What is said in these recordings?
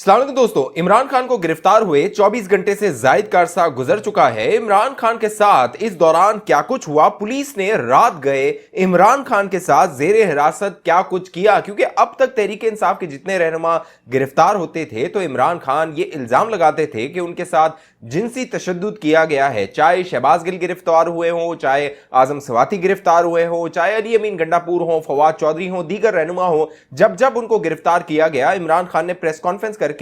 अस्सलाम वालेकुम दोस्तों, इमरान खान को गिरफ्तार हुए 24 घंटे से जायद का अरसा गुजर चुका है। इमरान खान के साथ इस दौरान क्या कुछ हुआ, पुलिस ने रात गए इमरान खान के साथ जेर हिरासत क्या कुछ किया, क्योंकि अब तक तहरीक इंसाफ के जितने रहनुमा गिरफ्तार होते थे तो इमरान खान ये इल्जाम लगाते थे कि उनके साथ जिनसी तशद्दुद किया गया है। चाहे शहबाज गिल गिरफ्तार हुए हों, चाहे आजम सवाती गिरफ्तार हुए हों, चाहे अली अमीन गंडापुर हों, फवाद चौधरी हों, दीगर रहनुमा हों, जब जब उनको गिरफ्तार किया गया, इमरान खान ने प्रेस कॉन्फ्रेंस करके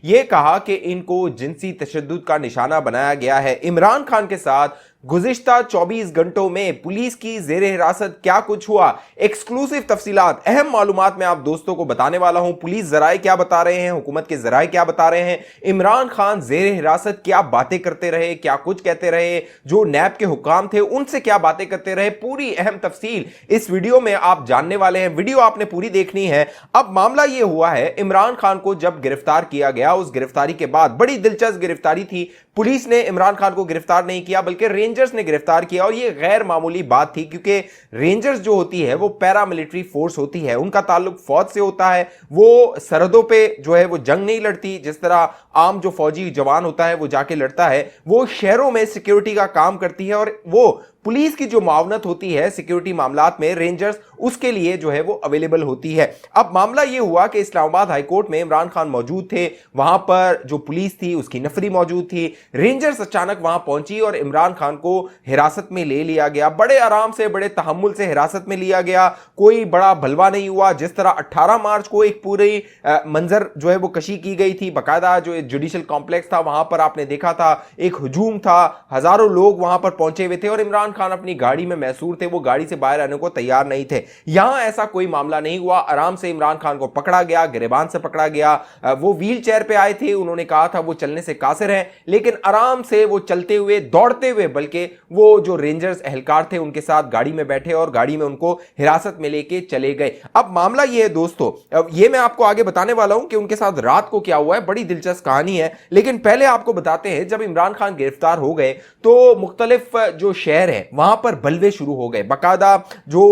यह कहा कि इनको जिनसी तशद्दुद का निशाना बनाया गया है। इमरान खान के साथ गुज़िश्ता 24 घंटों में पुलिस की ज़ेरे हिरासत क्या कुछ हुआ, एक्सक्लूसिव तफसीलात, अहम मालूमात मैं आप दोस्तों को बताने वाला हूं। पुलिस ज़राए क्या बता रहे हैं, हुकूमत के ज़राए क्या बता रहे हैं, इमरान खान ज़ेरे हिरासत क्या बातें करते रहे, क्या कुछ कहते रहे, जो नैब के हुक्काम थे उनसे क्या बातें करते रहे, पूरी अहम तफसील इस वीडियो में आप जानने वाले हैं। वीडियो आपने पूरी देखनी है। अब मामला यह हुआ है, इमरान खान को जब गिरफ्तार किया गया, उस गिरफ्तारी के बाद बड़ी दिलचस्प गिरफ्तारी थी। पुलिस ने इमरान खान को गिरफ्तार नहीं किया बल्कि रेंजर्स ने गिरफ्तार किया, और यह गैर मामूली बात थी क्योंकि रेंजर्स जो होती है वो पैरामिलिट्री फोर्स होती है, उनका ताल्लुक फौज से होता है। वो सरहदों पे जो है वो जंग नहीं लड़ती जिस तरह आम जो फौजी जवान होता है वो जाके लड़ता है, वो शहरों में सिक्योरिटी का काम करती है, और वो पुलिस की जो मावनत होती है सिक्योरिटी मामलात में रेंजर्स उसके लिए जो है वो अवेलेबल होती है। अब मामला ये हुआ कि इस्लामाबाद हाई कोर्ट में इमरान खान मौजूद थे, वहां पर जो पुलिस थी उसकी नफरी मौजूद थी। रेंजर्स अचानक वहां पहुंची और इमरान खान को हिरासत में ले लिया गया। बड़े आराम से, बड़े तहम्मुल से हिरासत में लिया गया, कोई बड़ा भलवा नहीं हुआ। जिस तरह 18 मार्च को एक पूरी मंजर जो है वो कशी की गई थी, बाकायदा जो जुडिशल कॉम्प्लेक्स था वहां पर आपने देखा था एक हुजूम था, हजारों लोग वहां पर पहुंचे हुए थे और इमरान खान अपनी गाड़ी में मैसूर थे, वो गाड़ी से बाहर आने को तैयार नहीं थे। यहां ऐसा कोई मामला नहीं हुआ। आराम से इमरान खान को पकड़ा गया, गिरबान से पकड़ा गया। वो व्हील चेयर पे आए थे, उन्होंने कहा था वो चलने से कासिर हैं, लेकिन आराम से वो चलते हुए, दौड़ते हुए, बल्कि वो जो रेंजर्स एहलकार थे उनके साथ गाड़ी में बैठे और गाड़ी में उनको हिरासत में लेके चले गए। अब मामला ये है दोस्तों, ये मैं आपको आगे बताने वाला हूं कि उनके साथ रात को क्या हुआ है, बड़ी दिलचस्प कहानी है। लेकिन पहले आपको बताते हैं, जब इमरान खान गिरफ्तार हो गए तो मुख्तलिफ जो शहर है वहां पर बलवे शुरू हो गए। बाकायदा जो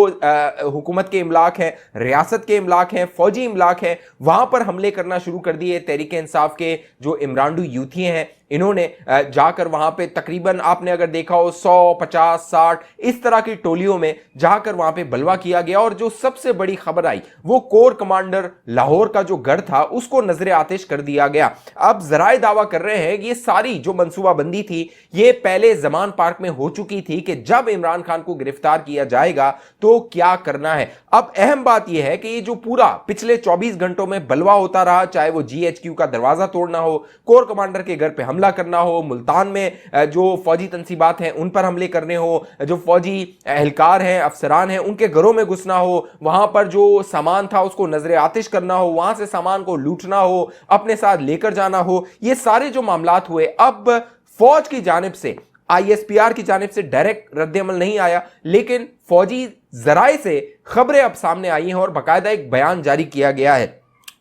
हुकूमत के इमलाक हैं, रियासत के इमलाक हैं, फौजी इमलाक हैं, वहां पर हमले करना शुरू कर दिए। तहरीक इंसाफ के जो इमरानडू यूथी हैं, इन्होंने जाकर वहां पे तकरीबन आपने अगर देखा हो 100, 50, 60 इस तरह की टोलियों में जाकर वहां पे बलवा किया गया। और जो सबसे बड़ी खबर आई वो कोर कमांडर लाहौर का जो गढ़ था उसको नजरे आतिश कर दिया गया। अब जराए दावा कर रहे हैं कि ये सारी जो मंसूबाबंदी थी ये पहले जमान पार्क में हो चुकी थी कि जब इमरान खान को गिरफ्तार किया जाएगा तो क्या करना है। अब अहम बात यह है कि ये जो पूरा पिछले 24 घंटों में बलवा होता रहा, चाहे वो GHQ का दरवाजा तोड़ना हो, कोर कमांडर के घर पे हमला करना हो, मुल्तान में जो फौजी तंसीबात हैं उन पर हमले करने हो, जो फौजी एहलकार हैं, अफसरान हैं, उनके घरों में घुसना हो, वहां पर जो सामान था उसको नजरे आतिश करना हो, वहां से सामान को लूटना हो, अपने साथ लेकर जाना हो, ये सारे जो मामलात हुए। अब फौज की जानिब से, ISPR की जानिब से डायरेक्ट रद्द-ए-अमल नहीं आया, लेकिन फौजी जराए से खबरें अब सामने आई हैं और बाकायदा एक बयान जारी किया गया है।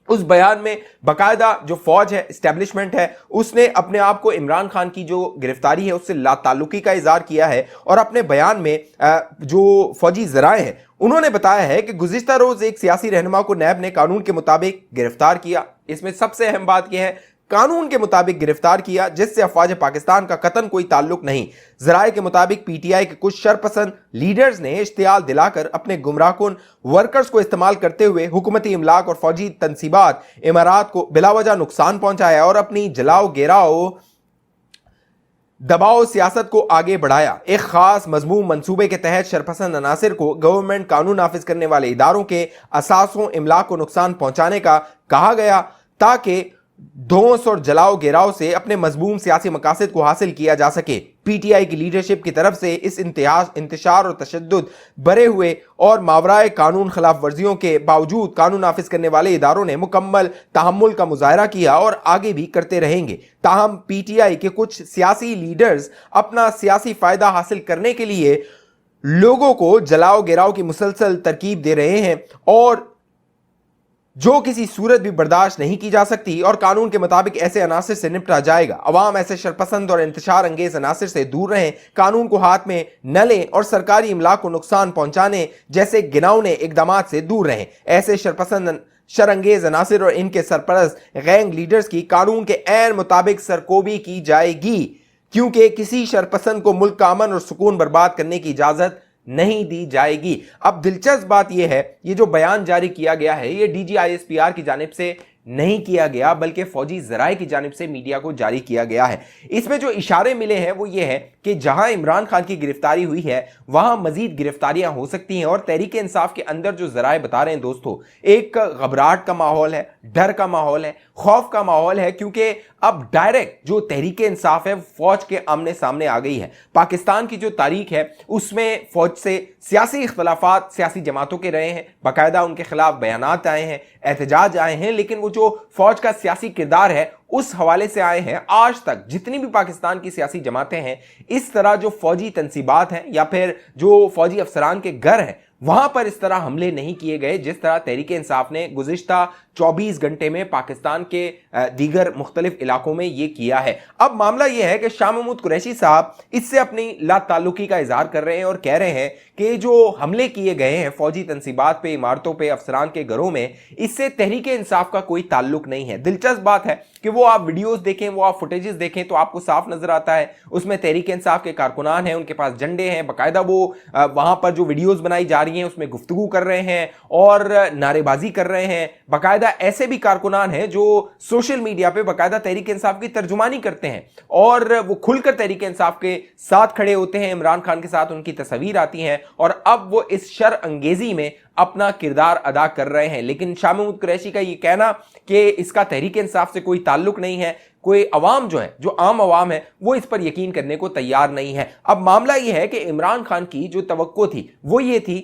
उस बयान में बाकायदा जो फौज है, एस्टेब्लिशमेंट है, उसने अपने आप को इमरान खान की जो गिरफ्तारी है उससे लाताल्लुकी का इजहार किया है। और अपने बयान में जो फौजी जराए हैं उन्होंने बताया है कि गुज़िश्ता रोज एक सियासी रहनुमा को नैब ने कानून के मुताबिक गिरफ्तार किया। इसमें सबसे अहम बात यह है, कानून के मुताबिक गिरफ्तार किया, जिससे अफवाज पाकिस्तान का कतन कोई ताल्लुक नहीं। जराए के मुताबिक PTI के कुछ शरपसंद लीडर्स ने इश्तियाल दिलाकर अपने गुमराहकुन वर्कर्स को इस्तेमाल करते हुए हुकूमती इमलाक और फौजी तंसीबात इमारात को बिलावजह नुकसान पहुंचाया और अपनी जलाओ गेराओ दबाव सियासत को आगे बढ़ाया। एक खास मजमूम मंसूबे के तहत शरपसंद अनासिर को गवर्नमेंट कानून नाफिज करने वाले इदारों के असासों इमलाक को नुकसान पहुंचाने का कहा गया, ताकि धौंस और जलाओ गिराव से अपने मजमूम सियासी मकासद को हासिल किया जा सके। PTI की लीडरशिप की तरफ से इस इंतशार और तशद्दुद बरे हुए और मावराए कानून खिलाफ वर्जियों के बावजूद कानून नाफिज करने वाले इदारों ने मुकम्मल तहम्मुल का मुजाहरा किया और आगे भी करते रहेंगे। ताहम PTI के कुछ सियासी लीडर्स अपना सियासी फायदा हासिल करने के लिए लोगों को जलाओ गिराव की मुसलसल तरकीब दे रहे हैं, और जो किसी सूरत भी बर्दाश्त नहीं की जा सकती, और कानून के मुताबिक ऐसे अनासिर से निपटा जाएगा। अवाम ऐसे शरपसंद और इंतशार अंगेज अनासिर से दूर रहें, कानून को हाथ में न लें और सरकारी इमलाक को नुकसान पहुंचाने जैसे गिनाउने इकदामात से दूर रहें। ऐसे शरंगेज अनासिर और इनके सरपरस्त गैंग लीडर्स की कानून के ऐन मुताबिक सरकोबी की जाएगी, क्योंकि किसी शरपसंद को मुल्क का अमन और सुकून बर्बाद करने की इजाजत नहीं दी जाएगी। अब दिलचस्प बात यह है, ये जो बयान जारी किया गया है ये DGISPR की जानिब से नहीं किया गया, बल्कि फौजी जराए की जानिब से मीडिया को जारी किया गया है। इसमें जो इशारे मिले हैं वो ये है कि जहां इमरान खान की गिरफ्तारी हुई है वहां मजीद गिरफ्तारियां हो सकती हैं। और तहरीक इंसाफ के अंदर जो जराए बता रहे हैं दोस्तों, एक घबराहट का माहौल है, डर का माहौल है, खौफ का माहौल है, क्योंकि अब डायरेक्ट जो तहरीक इंसाफ है फौज के आमने सामने आ गई है। पाकिस्तान की जो तारीख है उसमें फौज से सियासी इख्तलाफात सियासी जमातों के रहे हैं, बाकायदा उनके खिलाफ बयानात आए हैं, एहतजाज आए हैं, लेकिन वो जो फौज का सियासी किरदार है उस हवाले से आए हैं। आज तक जितनी भी पाकिस्तान की सियासी जमातें हैं, इस तरह जो फौजी तंसीबात हैं या फिर जो फौजी अफसरान के घर हैं वहां पर इस तरह हमले नहीं किए गए जिस तरह तहरीक इंसाफ ने गुज़िश्ता 24 घंटे में पाकिस्तान के दीगर मुख्तलिफ इलाकों में ये किया है। अब मामला यह है कि शाह महमूद कुरैशी साहब इससे अपनी लाताल्लुकी का इजहार कर रहे हैं और कह रहे हैं कि जो हमले किए गए हैं फौजी तंसीबात पे, इमारतों पे, अफसरान के घरों में, इससे तहरीक इंसाफ का कोई ताल्लुक नहीं है। दिलचस्प बात है कि वो आप वीडियोस देखें, वो आप फुटेजेस देखें तो आपको साफ नजर आता है उसमें तहरीक इंसाफ के कारकुनान हैं, उनके पास झंडे हैं, बाकायदा वो वहां पर जो वीडियोस बनाई जा रही हैं उसमें गुफ्तगू कर रहे हैं और नारेबाजी कर रहे हैं। बाकायदा ऐसे भी कारकुनान हैं जो सोशल मीडिया पे बाकायदा तहरीक इंसाफ की तर्जुमानी करते हैं और वो खुलकर तहरीक इंसाफ के साथ खड़े होते हैं, इमरान खान के साथ उनकी तस्वीर आती हैं और अब वो इस शर अंगेजी में अपना किरदार अदा कर रहे हैं। लेकिन शाह महमूद कुरैशी का ये कहना कि इसका तहरीक इंसाफ से कोई ताल्लुक नहीं है, कोई अवाम जो है, जो आम अवाम है, वो इस पर यकीन करने को तैयार नहीं है। अब मामला ये है कि इमरान खान की जो तवक्को थी वो ये थी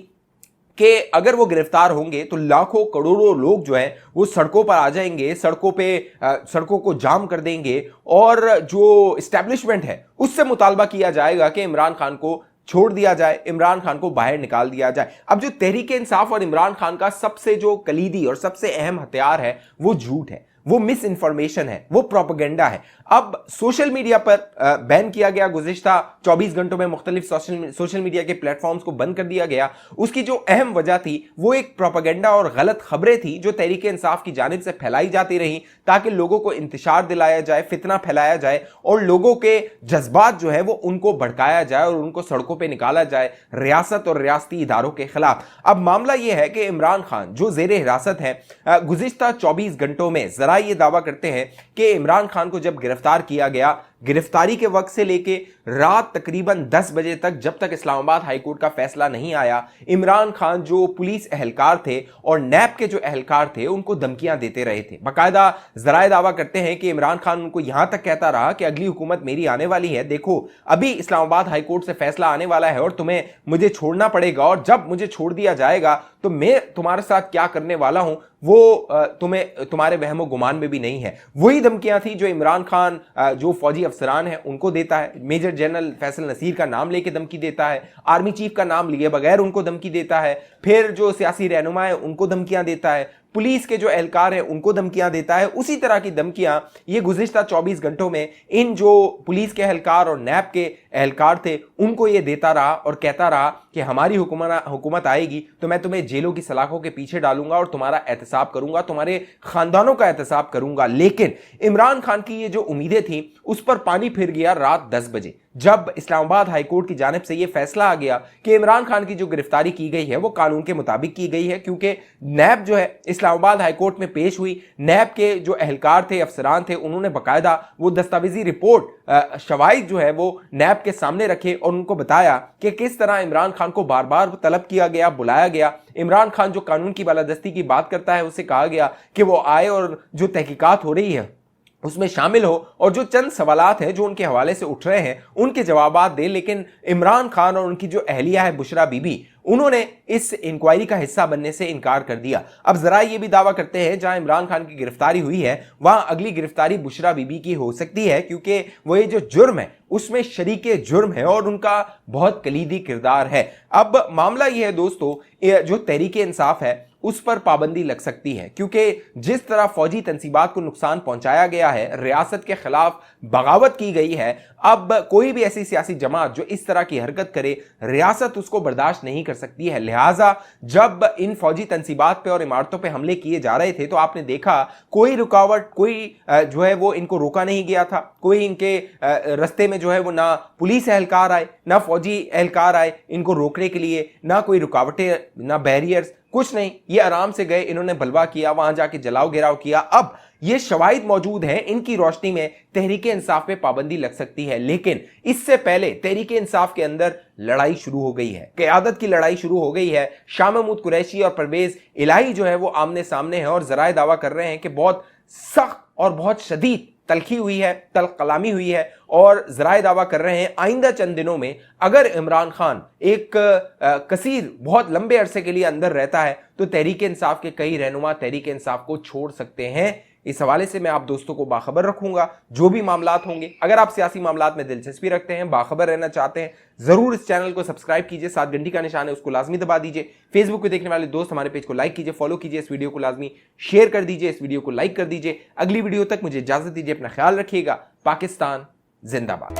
कि अगर वो गिरफ्तार होंगे तो लाखों करोड़ों लोग जो हैं वो सड़कों पर आ जाएंगे, सड़कों को जाम कर देंगे और जो इस्टेब्लिशमेंट है उससे मुतालबा किया जाएगा कि इमरान खान को छोड़ दिया जाए, इमरान खान को बाहर निकाल दिया जाए। अब जो तहरीक इंसाफ और इमरान खान का सबसे जो कलीदी और सबसे अहम हथियार है वो झूठ है, वो मिस इन्फॉर्मेशन है, वो प्रोपेगेंडा है। अब सोशल मीडिया पर बैन किया गया, गुज़िश्ता 24 घंटों में मुख्तलिफ सोशल मीडिया के प्लेटफॉर्म्स को बंद कर दिया गया। उसकी जो अहम वजह थी वो एक प्रोपेगेंडा और गलत खबरें थी जो तहरीक इंसाफ की जानिब से फैलाई जाती रही ताकि लोगों को इंतशार दिलाया जाए, फितना फैलाया जाए और लोगों के जज्बात जो है वो उनको भड़काया जाए और उनको सड़कों पर निकाला जाए रियासत और रियासती इदारों के खिलाफ। अब मामला यह है कि इमरान खान जो जेर हिरासत है, गुज़िश्ता 24 घंटों में जरा ये दावा करते हैं कि इमरान खान को जब गिरफ्तार किया गया, गिरफ्तारी के वक्त से लेके रात तकरीबन 10 बजे तक, जब तक इस्लामाबाद हाई कोर्ट का फैसला नहीं आया, इमरान खान जो पुलिस एहलकार थे और नैब के जो एहलकार थे उनको धमकियां देते रहे थे। बाकायदा जराए दावा करते हैं कि इमरान खान उनको यहां तक कहता रहा कि अगली हुकूमत मेरी आने वाली है, देखो अभी इस्लामाबाद हाई कोर्ट से फैसला आने वाला है और तुम्हें मुझे छोड़ना पड़ेगा और जब मुझे छोड़ दिया जाएगा तो मैं तुम्हारे साथ क्या करने वाला हूं वो तुम्हारे वहमो गुमान में भी नहीं है। वही धमकियां थी जो इमरान खान जो फौजी अफसरान है उनको देता है, मेजर जनरल फैसल नसीर का नाम लेके धमकी देता है, आर्मी चीफ का नाम लिए बगैर उनको धमकी देता है, फिर जो सियासी रहनुमा है उनको धमकियां देता है, पुलिस के जो एहलकार हैं उनको धमकियां देता है। उसी तरह की धमकियां ये गुज़िश्ता 24 घंटों में इन जो पुलिस के एहलकार और नैब के एहलकार थे उनको ये देता रहा और कहता रहा कि हमारी हुकूमत आएगी तो मैं तुम्हें जेलों की सलाखों के पीछे डालूंगा और तुम्हारा एहतसाब करूंगा, तुम्हारे खानदानों का एहतसाब करूंगा। लेकिन इमरान खान की ये जो उम्मीदें थी उस पर पानी फिर गया रात 10 बजे जब इस्लामाबाद हाई कोर्ट की जानिब से यह फैसला आ गया कि इमरान खान की जो गिरफ्तारी की गई है वो कानून के मुताबिक की गई है, क्योंकि नैब जो है इस्लामाबाद हाई कोर्ट में पेश हुई, नैब के जो एहलकार थे, अफसरान थे, उन्होंने बाकायदा वो दस्तावेजी रिपोर्ट शवाहिद जो है वो नैब के सामने रखे और उनको बताया कि किस तरह इमरान खान को बार बार तलब किया गया, बुलाया गया। इमरान खान जो कानून की बालादस्ती की बात करता है उससे कहा गया कि वो आए और जो तहकीकात हो रही है उसमें शामिल हो और जो चंद सवालात हैं जो उनके हवाले से उठ रहे हैं उनके जवाबात दे। लेकिन इमरान खान और उनकी जो अहलिया है बुशरा बीबी, उन्होंने इस इंक्वायरी का हिस्सा बनने से इनकार कर दिया। अब जरा ये भी दावा करते हैं जहां इमरान खान की गिरफ्तारी हुई है वहां अगली गिरफ्तारी बुशरा बीबी की हो सकती है, क्योंकि वो ये जो जुर्म है उसमें शरीके जुर्म है और उनका बहुत कलीदी किरदार है। अब मामला ये है दोस्तों, जो तहरीक इंसाफ है उस पर पाबंदी लग सकती है, क्योंकि जिस तरह फौजी तंसीबात को नुकसान पहुंचाया गया है, रियासत के खिलाफ बगावत की गई है, अब कोई भी ऐसी सियासी जमात जो इस तरह की हरकत करे, रियासत उसको बर्दाश्त नहीं कर सकती है। लिहाजा जब इन फौजी तंसीबात पे और इमारतों पे हमले किए जा रहे थे तो आपने देखा कोई रुकावट, कोई जो है वो इनको रोका नहीं गया था, कोई इनके रस्ते में जो है वो ना पुलिस एहलकार आए, ना फौजी एहलकार आए इनको रोकने के लिए, ना कोई रुकावटें, ना बैरियर्स, कुछ नहीं। ये आराम से गए, इन्होंने बलवा किया, वहां जाके जलाओ गिराव किया। अब ये शवाहिद मौजूद हैं, इनकी रोशनी में तहरीक इंसाफ पे पाबंदी लग सकती है, लेकिन इससे पहले तहरीक इंसाफ के अंदर लड़ाई शुरू हो गई है, क़यादत की लड़ाई शुरू हो गई है। शाह महमूद कुरैशी और परवेज इलाही जो है वो आमने सामने है और जराए दावा कर रहे हैं कि बहुत सख्त और बहुत शदीद तलखी हुई है, तल्ख कलामी हुई है, और जराए दावा कर रहे हैं आइंदा चंद दिनों में अगर इमरान खान एक कसीर बहुत लंबे अरसे के लिए अंदर रहता है तो तहरीक इंसाफ के कई रहनुमा तहरीक इंसाफ को छोड़ सकते हैं। इस हवाले से मैं आप दोस्तों को बाखबर रखूंगा जो भी मामलात होंगे। अगर आप सियासी मामलात में दिलचस्पी रखते हैं, बाखबर रहना चाहते हैं, जरूर इस चैनल को सब्सक्राइब कीजिए, साथ घंटी का निशान है उसको लाजमी दबा दीजिए। फेसबुक पे देखने वाले दोस्त हमारे पेज को लाइक कीजिए, फॉलो कीजिए, इस वीडियो को लाजमी शेयर कर दीजिए, इस वीडियो को लाइक कर दीजिए। अगली वीडियो तक मुझे इजाजत दीजिए, अपना ख्याल रखिएगा। पाकिस्तान जिंदाबाद।